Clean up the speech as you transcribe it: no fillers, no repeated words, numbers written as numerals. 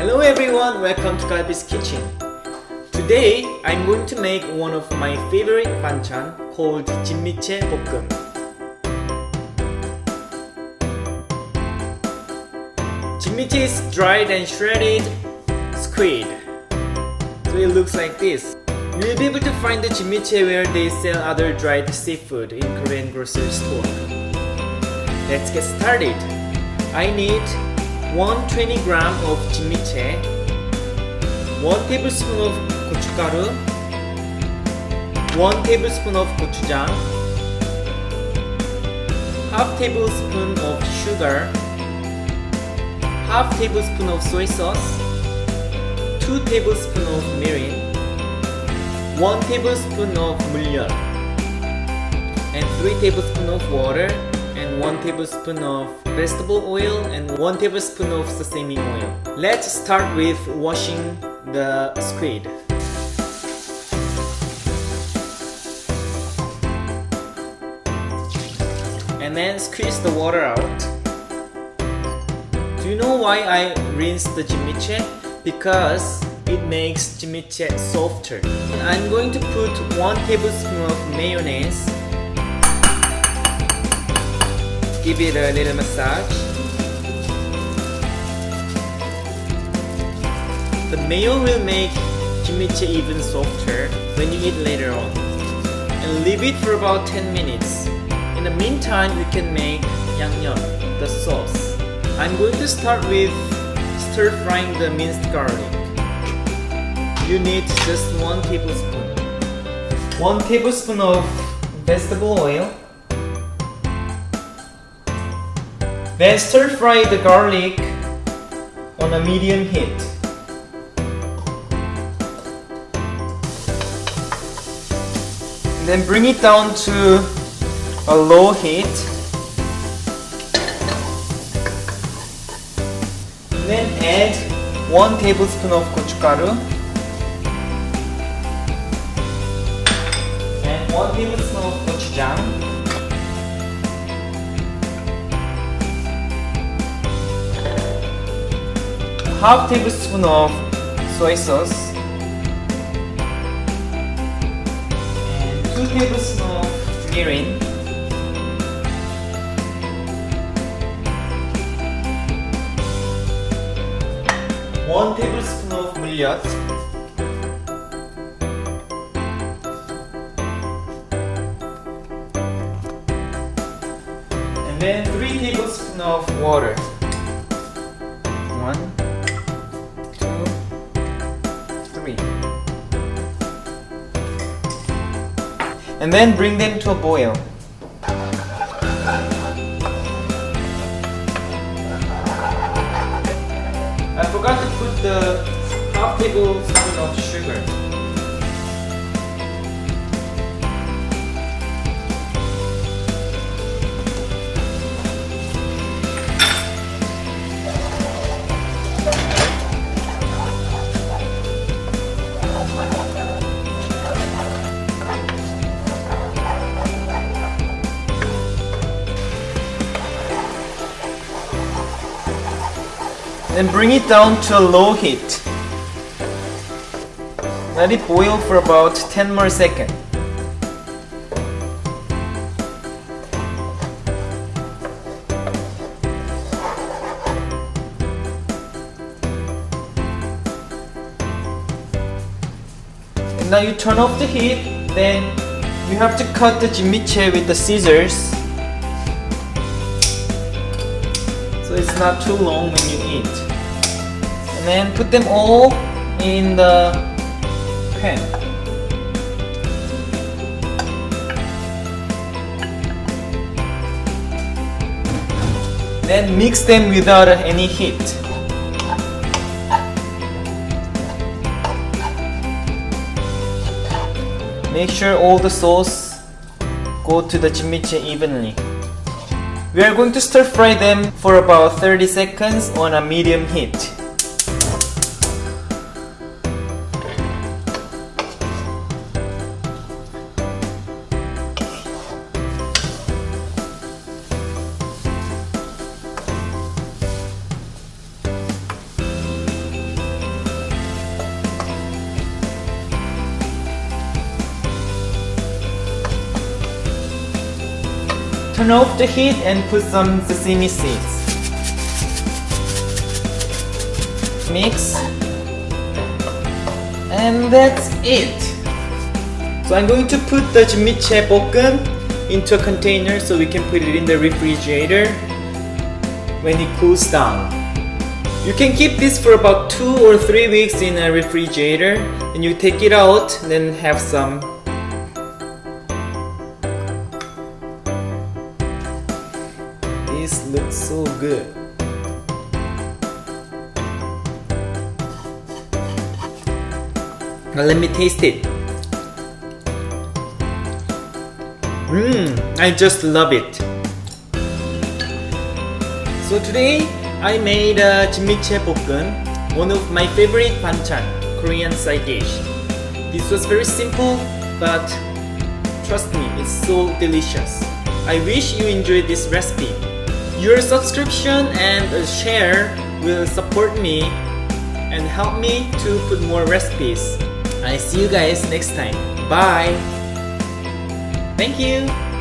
Hello everyone, welcome to Galbi's Kitchen. Today I'm going to make one of my favorite banchan called 진미채볶음. 진미채 is dried and shredded squid. So it looks like this. You will be able to find the 진미채 where they sell other dried seafood in Korean grocery store. Let's get started. I need 120 gram of 진미채, 1 tablespoon of 고춧가루, 1 tablespoon of 고추장, half tablespoon of sugar, half tablespoon of soy sauce, 2 tablespoon of mirin, 1 tablespoon of 물엿, and 3 tablespoon of water, and 1 tablespoon of vegetable oil and 1 tablespoon of sesame oil. Let's start with washing the squid. And then squeeze the water out. Do you know why I rinse the 진미채? Because it makes 진미채 softer. I'm going to put 1 tablespoon of mayonnaise. Give it a little massage. The mayo will make 진미채 even softer when you eat later on. And leave it for about 10 minutes. In the meantime, you can make 양념, the sauce. I'm going to start with stir frying the minced garlic. You need just 1 tablespoon. 1 tablespoon of vegetable oil. Then stir fry the garlic on a medium heat. Then bring it down to a low heat. Then add 1 tablespoon of 고춧가루 and 1 tablespoon of 고추장. Half tablespoon of soy sauce and 2 tablespoons of mirin, one tablespoon of 물엿, and then 3 tablespoons of water. 1, 2, 3. And then bring them to a boil. I forgot to put the half tablespoon of sugar. Then bring it down to a low heat. Let it boil for about 10 more seconds. And now you turn off the heat, then you have to cut the 진미채 with the scissors. So it's not too long when you eat. And then put them all in the pan. Then mix them without any heat. Make sure all the sauce go to the 진미채 evenly. We are going to stir fry them for about 30 seconds on a medium heat. Turn off the heat and put some sesame seeds. Mix. And that's it. So I'm going to put the 진미채볶음 into a container so we can put it in the refrigerator when it cools down. You can keep this for about 2 or 3 weeks in a refrigerator, and you take it out and then have some. This looks so good. Now let me taste it. I just love it. So today I made a 진미채볶음, one of my favorite banchan, Korean side dish. This was very simple, but trust me, it's so delicious. I wish you enjoyed this recipe. Your subscription and a share will support me and help me to put more recipes. I see you guys next time. Bye! Thank you!